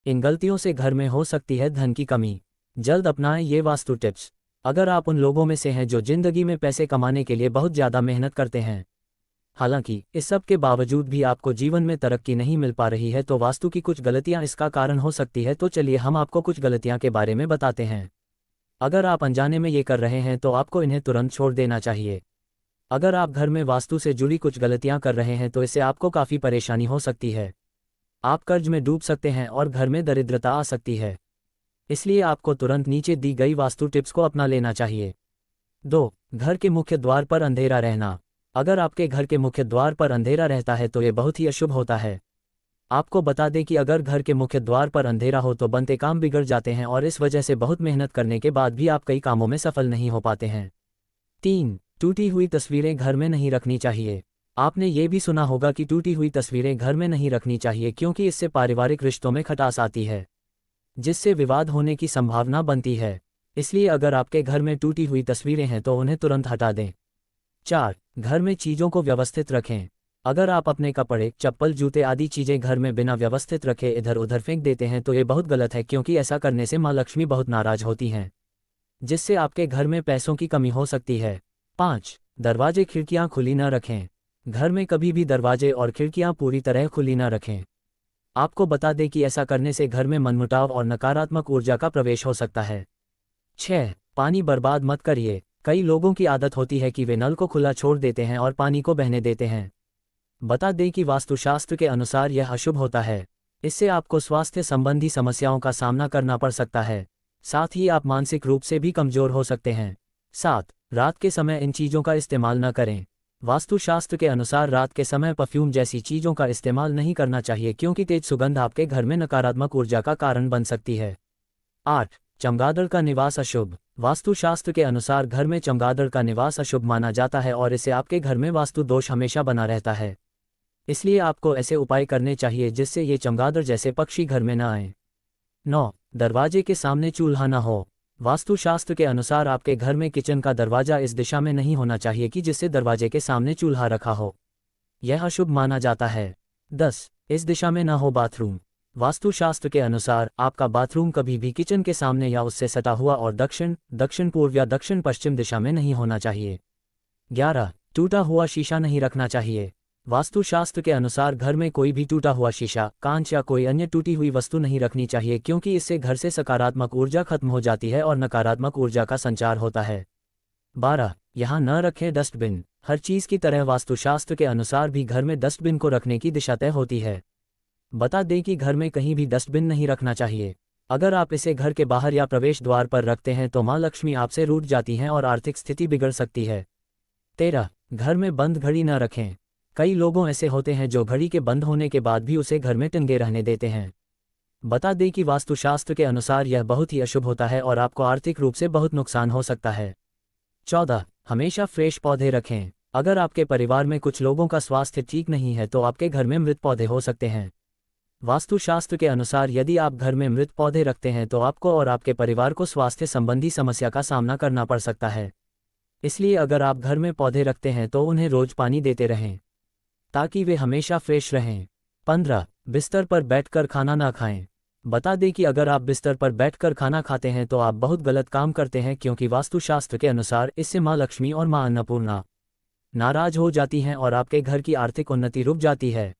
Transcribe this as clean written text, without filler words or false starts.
इन गलतियों से घर में हो सकती है धन की कमी। जल्द अपनाएं ये वास्तु टिप्स। अगर आप उन लोगों में से हैं जो जिंदगी में पैसे कमाने के लिए बहुत ज़्यादा मेहनत करते हैं, हालांकि इस सब के बावजूद भी आपको जीवन में तरक्की नहीं मिल पा रही है, तो वास्तु की कुछ गलतियां इसका कारण हो सकती है। तो चलिए हम आपको कुछ गलतियां के बारे में बताते हैं। अगर आप अनजाने में ये कर रहे हैं तो आपको इन्हें तुरंत छोड़ देना चाहिए। अगर आप घर में वास्तु से जुड़ी कुछ गलतियां कर रहे हैं तो इससे आपको काफ़ी परेशानी हो सकती है। आप कर्ज में डूब सकते हैं और घर में दरिद्रता आ सकती है। इसलिए आपको तुरंत नीचे दी गई वास्तु टिप्स को अपना लेना चाहिए। 2. घर के मुख्य द्वार पर अंधेरा रहना। अगर आपके घर के मुख्य द्वार पर अंधेरा रहता है तो ये बहुत ही अशुभ होता है। आपको बता दें कि अगर घर के मुख्य द्वार पर अंधेरा हो तो बनते काम बिगड़ जाते हैं और इस वजह से बहुत मेहनत करने के बाद भी आप कई कामों में सफल नहीं हो पाते हैं। 3. टूटी हुई तस्वीरें घर में नहीं रखनी चाहिए। आपने ये भी सुना होगा कि टूटी हुई तस्वीरें घर में नहीं रखनी चाहिए, क्योंकि इससे पारिवारिक रिश्तों में खटास आती है, जिससे विवाद होने की संभावना बनती है। इसलिए अगर आपके घर में टूटी हुई तस्वीरें हैं तो उन्हें तुरंत हटा दें। 4. घर में चीज़ों को व्यवस्थित रखें। अगर आप अपने कपड़े, चप्पल, जूते आदि चीज़ें घर में बिना व्यवस्थित रखे इधर उधर फेंक देते हैं तो ये बहुत गलत है, क्योंकि ऐसा करने से माँ लक्ष्मी बहुत नाराज होती हैं, जिससे आपके घर में पैसों की कमी हो सकती है। 5. दरवाजे खिड़कियां खुली न रखें। घर में कभी भी दरवाजे और खिड़कियां पूरी तरह खुली न रखें। आपको बता दें कि ऐसा करने से घर में मनमुटाव और नकारात्मक ऊर्जा का प्रवेश हो सकता है। 6. पानी बर्बाद मत करिए। कई लोगों की आदत होती है कि वे नल को खुला छोड़ देते हैं और पानी को बहने देते हैं। बता दें कि वास्तुशास्त्र के अनुसार यह अशुभ होता है। इससे आपको स्वास्थ्य संबंधी समस्याओं का सामना करना पड़ सकता है, साथ ही आप मानसिक रूप से भी कमजोर हो सकते हैं। 7. रात के समय इन चीज़ों का इस्तेमाल न करें। वास्तुशास्त्र के अनुसार रात के समय परफ्यूम जैसी चीज़ों का इस्तेमाल नहीं करना चाहिए, क्योंकि तेज सुगंध आपके घर में नकारात्मक ऊर्जा का कारण बन सकती है। 8. चमगादड़ का निवास अशुभ। वास्तुशास्त्र के अनुसार घर में चमगादड़ का निवास अशुभ माना जाता है और इससे आपके घर में वास्तु दोष हमेशा बना रहता है। इसलिए आपको ऐसे उपाय करने चाहिए जिससे ये चमगादड़ जैसे पक्षी घर में न आएं। 9. दरवाजे के सामने चूल्हा न हो। वास्तुशास्त्र के अनुसार आपके घर में किचन का दरवाजा इस दिशा में नहीं होना चाहिए कि जिससे दरवाजे के सामने चूल्हा रखा हो, यह अशुभ माना जाता है। 10. इस दिशा में न हो बाथरूम। वास्तुशास्त्र के अनुसार आपका बाथरूम कभी भी किचन के सामने या उससे सटा हुआ और दक्षिण पूर्व या दक्षिण पश्चिम दिशा में नहीं होना चाहिए। 11. टूटा हुआ शीशा नहीं रखना चाहिए। वास्तुशास्त्र के अनुसार घर में कोई भी टूटा हुआ शीशा, कांच या कोई अन्य टूटी हुई वस्तु नहीं रखनी चाहिए, क्योंकि इससे घर से सकारात्मक ऊर्जा खत्म हो जाती है और नकारात्मक ऊर्जा का संचार होता है। 12. यहाँ न रखें डस्टबिन। हर चीज़ की तरह वास्तुशास्त्र के अनुसार भी घर में डस्टबिन को रखने की दिशा तय होती है। बता दें कि घर में कहीं भी डस्टबिन नहीं रखना चाहिए। अगर आप इसे घर के बाहर या प्रवेश द्वार पर रखते हैं तो माँ लक्ष्मी आपसे रूठ जाती हैं और आर्थिक स्थिति बिगड़ सकती है। 13. घर में बंद घड़ी न रखें। कई लोगों ऐसे होते हैं जो घड़ी के बंद होने के बाद भी उसे घर में टंगे रहने देते हैं। बता दें कि वास्तुशास्त्र के अनुसार यह बहुत ही अशुभ होता है और आपको आर्थिक रूप से बहुत नुकसान हो सकता है। 14. हमेशा फ्रेश पौधे रखें। अगर आपके परिवार में कुछ लोगों का स्वास्थ्य ठीक नहीं है तो आपके घर में मृत पौधे हो सकते हैं। वास्तुशास्त्र के अनुसार यदि आप घर में मृत पौधे रखते हैं तो आपको और आपके परिवार को स्वास्थ्य संबंधी समस्या का सामना करना पड़ सकता है। इसलिए अगर आप घर में पौधे रखते हैं तो उन्हें रोज पानी देते रहें ताकि वे हमेशा फ्रेश रहें। 15. बिस्तर पर बैठकर खाना ना खाएं। बता दें कि अगर आप बिस्तर पर बैठकर खाना खाते हैं तो आप बहुत गलत काम करते हैं, क्योंकि वास्तुशास्त्र के अनुसार इससे माँ लक्ष्मी और माँ अन्नपूर्णा नाराज हो जाती हैं और आपके घर की आर्थिक उन्नति रुक जाती है।